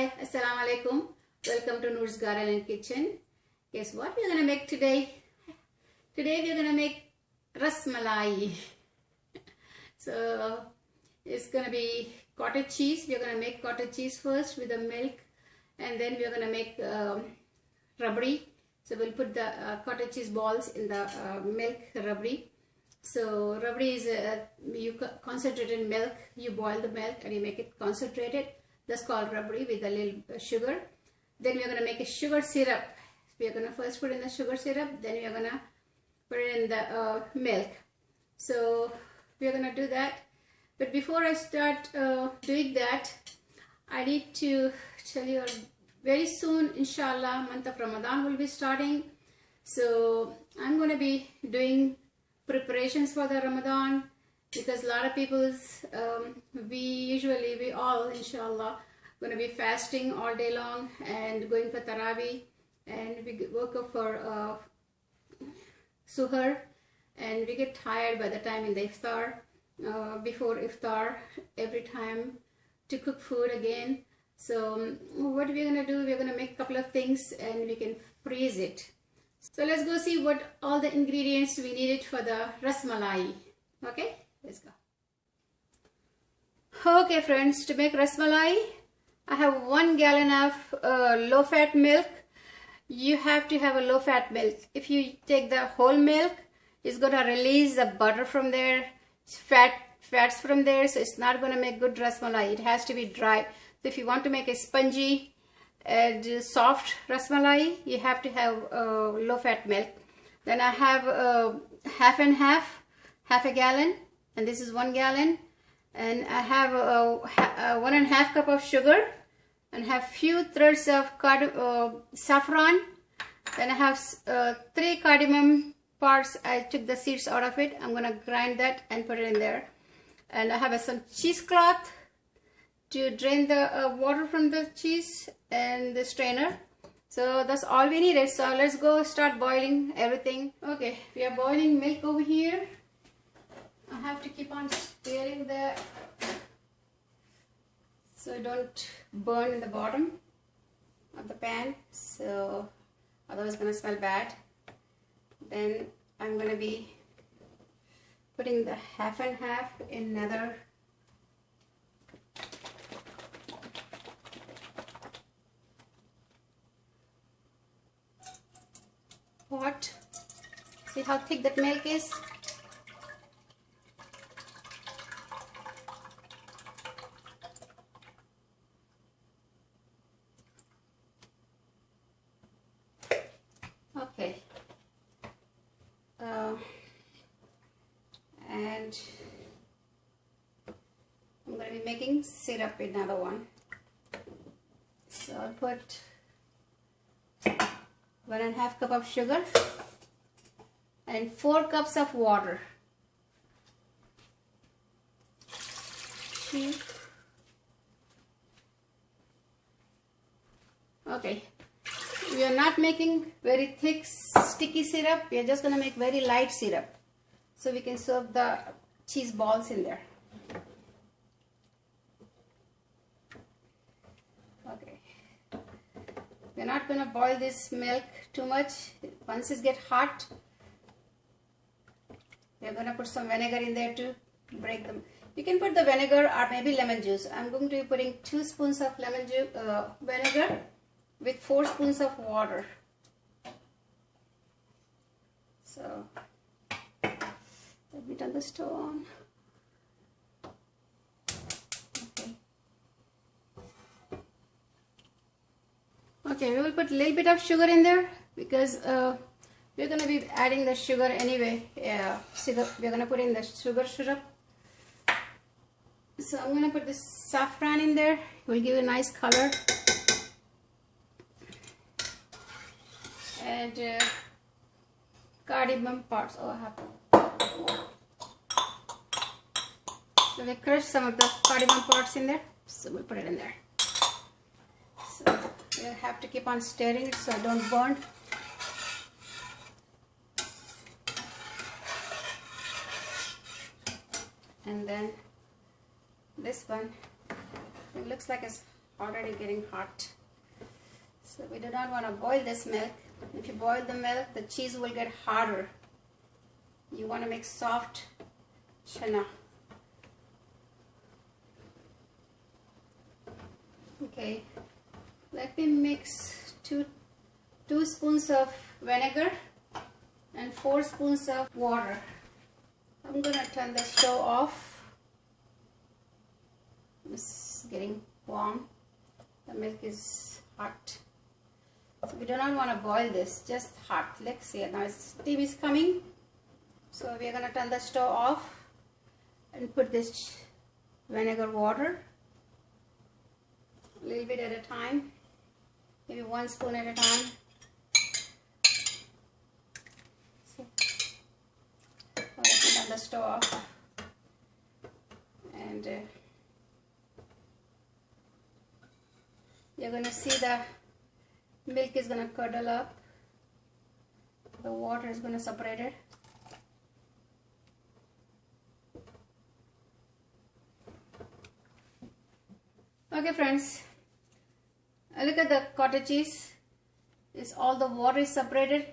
Hi, Assalamu alaikum. Welcome to Noor's Garden and Kitchen. Guess what we're gonna make today? Today we're gonna make Rasmalai. So it's gonna be cottage cheese. We're gonna make cottage cheese first with the milk, and then we're gonna make rabdi. So we'll put the cottage cheese balls in the milk rabdi. So rabdi is you concentrated milk. You boil the milk and you make it concentrated. That's called rabdi with a little sugar. Then we're gonna make a sugar syrup. We're gonna first put in the sugar syrup. Then we're gonna put it in the milk. So we're gonna do that. But before I start doing that, I need to tell you very soon, inshallah, month of Ramadan will be starting. So I'm going to be doing preparations for the Ramadan, because a lot of people's, we all, inshallah, going to be fasting all day long and going for Taraweeh, and we woke up for Suhar, and we get tired by the time in the iftar, before iftar, every time to cook food again. So what we're going to do, we're going to make a couple of things and we can freeze it. So let's go see what all the ingredients we needed for the Rasmalai. Okay, let's go. Okay friends, to make Rasmalai, I have 1 gallon of low-fat milk. You have to have a low-fat milk. If you take the whole milk, it's going to release the butter from there, fats from there, so it's not going to make good Rasmalai. It has to be dry. So if you want to make a spongy and soft Rasmalai, you have to have low-fat milk. Then I have half and half a gallon, and this is 1 gallon. And I have 1.5 cup of sugar, and have few threads of saffron. Then I have 3 cardamom parts. I took the seeds out of it. I'm gonna grind that and put it in there. And I have some cheesecloth to drain the water from the cheese, and the strainer. So that's all we needed. So let's go start boiling everything. Okay, we are boiling milk over here. I have to keep on stirring that so it don't burn in the bottom of the pan, so otherwise it's gonna smell bad. Then I'm gonna be putting the half and half in another pot. See how thick that milk is? Okay. And I'm going to be making syrup in another one. So I'll put 1.5 cup of sugar and 4 cups of water. Okay, we are not making very thick sticky syrup. We are just going to make very light syrup, so we can serve the cheese balls in there. Okay, we're not going to boil this milk too much. Once it gets hot, we're going to put some vinegar in there to break them. You can put the vinegar or maybe lemon juice. I'm going to be putting 2 spoons of lemon juice, vinegar with 4 spoons of water. So let me turn the stove on. Okay, we will put a little bit of sugar in there, because we're going to be adding the sugar anyway. Yeah, we're going to put in the sugar syrup. So I'm going to put this saffron in there. It will give a nice color. And cardamom parts. Oh, I have. So we crush some of the cardamom parts in there. So we'll put it in there. So we have to keep on stirring it so it don't burn. And then this one, it looks like it's already getting hot. So we do not want to boil this milk. If you boil the milk, the cheese will get harder. You want to make soft chana. Okay, let me mix two spoons of vinegar and 4 spoons of water. I'm gonna turn the stove off. It's getting warm. The milk is hot. So we do not want to boil this, just hot. Let's see, now steam is coming. So we are gonna turn the stove off and put this vinegar water. A little bit at a time, maybe 1 spoon at a time. So, turn the stove off, and you're going to see the milk is going to curdle up. The water is going to separate it. Okay, friends. Look at the cottage cheese. It's all the water is separated.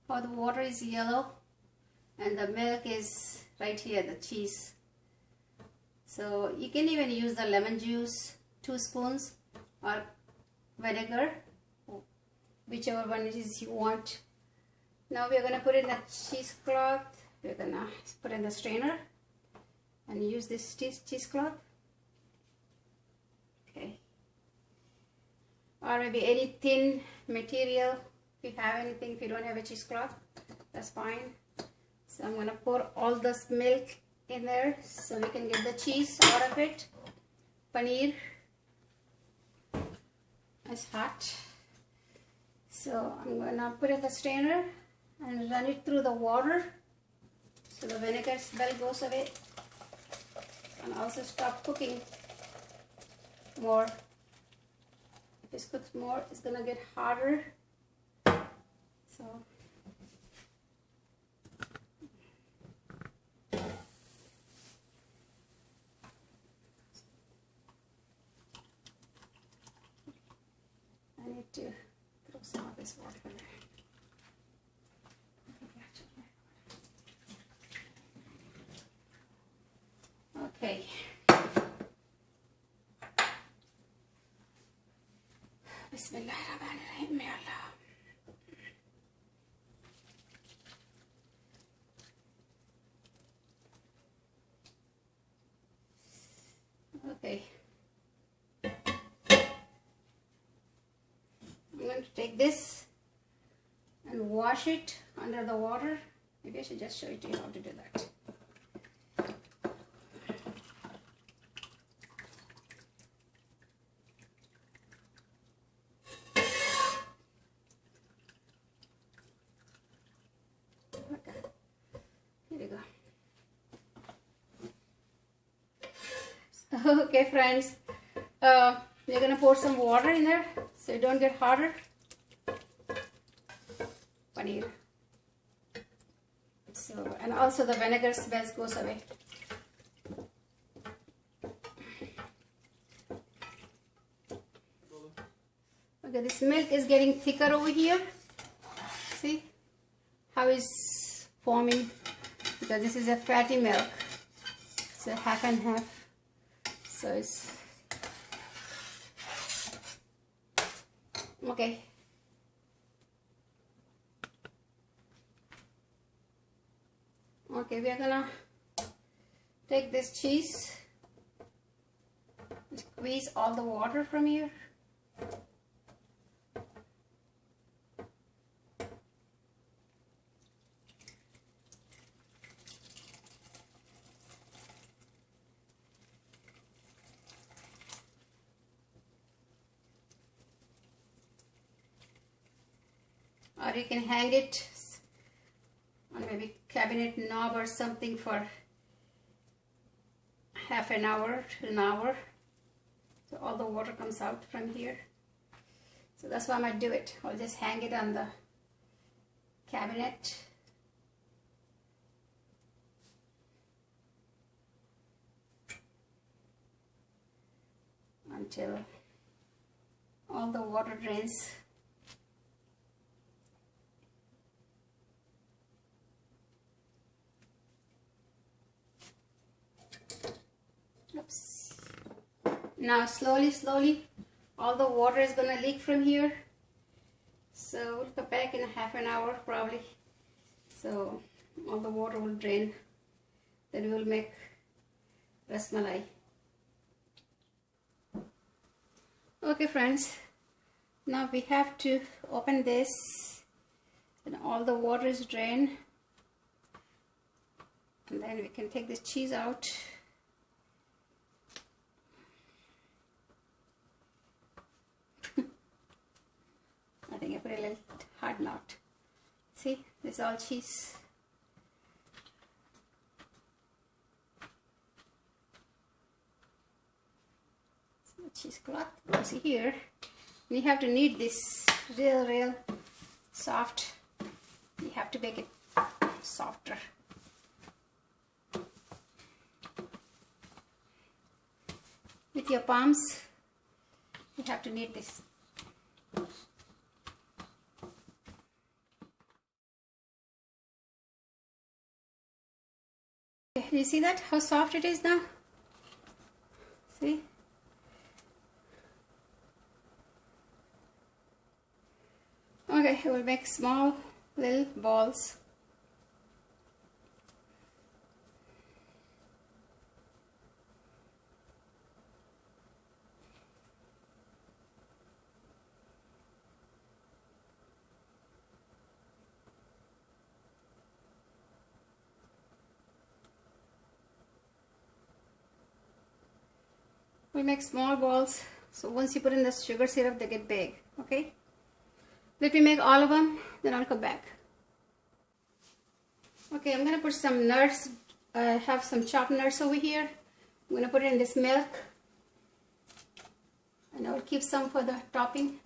All the water is yellow, and the milk is right here, the cheese. So you can even use the lemon juice, 2 spoons, or vinegar, whichever one it is you want. Now we are going to put in the cheesecloth. We're going to put in the strainer and use this cheesecloth. Okay. Or maybe any thin material. If you have anything, if you don't have a cheesecloth, that's fine. So I'm going to pour all this milk in there so we can get the cheese out of it. Paneer. It's hot. So I'm going to put it in the strainer and run it through the water so the vinegar smell goes away, and also stop cooking more. If it cooks more, it's gonna get harder. So I need to throw some of this water in there. Okay. Bismillahirrahmanirrahim, ya Allah. Okay. I'm going to take this and wash it under the water. Maybe I should just show you to you how to do that. Okay, friends, we're gonna pour some water in there so it don't get harder. Paneer. So, and also the vinegar smell goes away. Okay, this milk is getting thicker over here. See how it's forming, because this is a fatty milk. So half and half. So it's okay. Okay, we are gonna take this cheese, squeeze all the water from here. Or you can hang it on maybe cabinet knob or something for half an hour to an hour, so all the water comes out from here. So that's why I might do it. I'll just hang it on the cabinet. Until all the water drains. Oops. Now slowly all the water is gonna leak from here, so we'll come back in half an hour probably, so all the water will drain. Then we will make rasmalai. Okay friends, now we have to open this and all the water is drained, and then we can take this cheese out. I think I put a little hard knot. See, this is all cheese. Cheesecloth. See here, we have to knead this real soft. We have to make it softer. With your palms, you have to knead this. You see that, how soft it is now? See? Okay, we'll make small little balls. We make small balls, so once you put in the sugar syrup, they get big. Okay, let me make all of them, then I'll come back. Okay, I'm gonna put some nuts. I have some chopped nuts over here. I'm gonna put it in this milk, and I will keep some for the topping,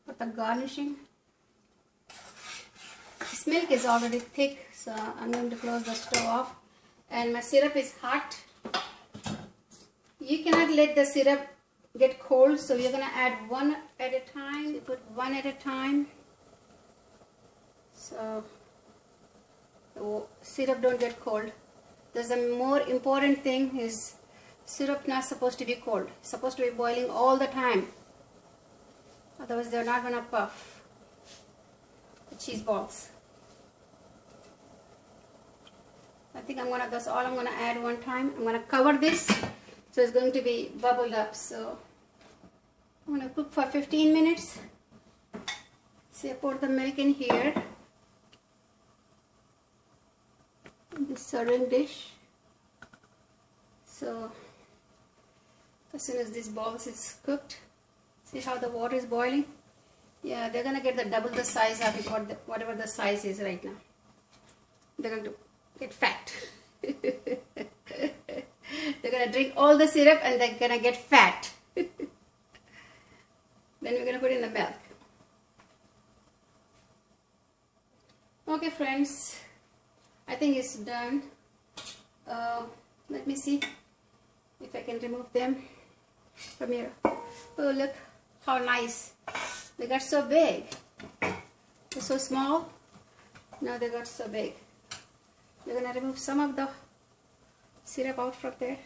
for the garnishing. This milk is already thick, so I'm going to close the stove off, and my syrup is hot. You cannot let the syrup get cold, so you're going to add one at a time. You put one at a time, so the syrup don't get cold. There's a more important thing is syrup not supposed to be cold. It's supposed to be boiling all the time. Otherwise they're not going to puff the cheese balls. I think that's all I'm going to add one time. I'm going to cover this. So it's going to be bubbled up. So I'm going to cook for 15 minutes. So I pour the milk in here, in this serving dish. So as soon as this balls is cooked, see how the water is boiling? Yeah, they're going to get double the size of it, whatever the size is right now. They're going to get fat. They're going to drink all the syrup and they're going to get fat. Then we're going to put in the milk. Okay friends, I think it's done. Let me see if I can remove them from here. Oh, look how nice. They got so big. They're so small. Now they got so big. We're going to remove some of the syrup out from there.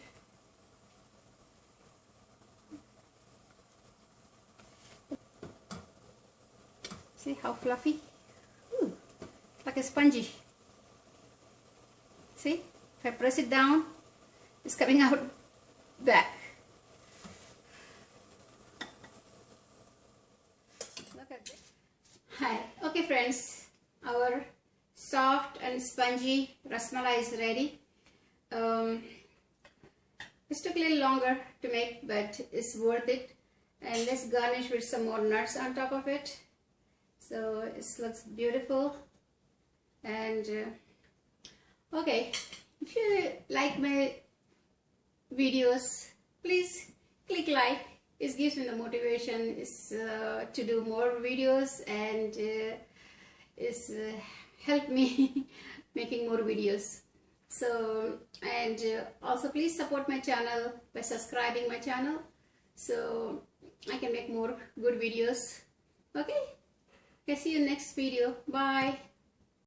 See how fluffy? Ooh, like a spongy. See, if I press it down, it's coming out back. Look at this. Hi. Okay friends, our soft and spongy rasmalai is ready. This took a little longer to make, but it's worth it. And let's garnish with some more nuts on top of it. So it looks beautiful. And okay, if you like my videos, please click like. It gives me the motivation to do more videos, and it's help me making more videos. So, and also please support my channel by subscribing my channel. So I can make more good videos. Okay, see you next video. Bye.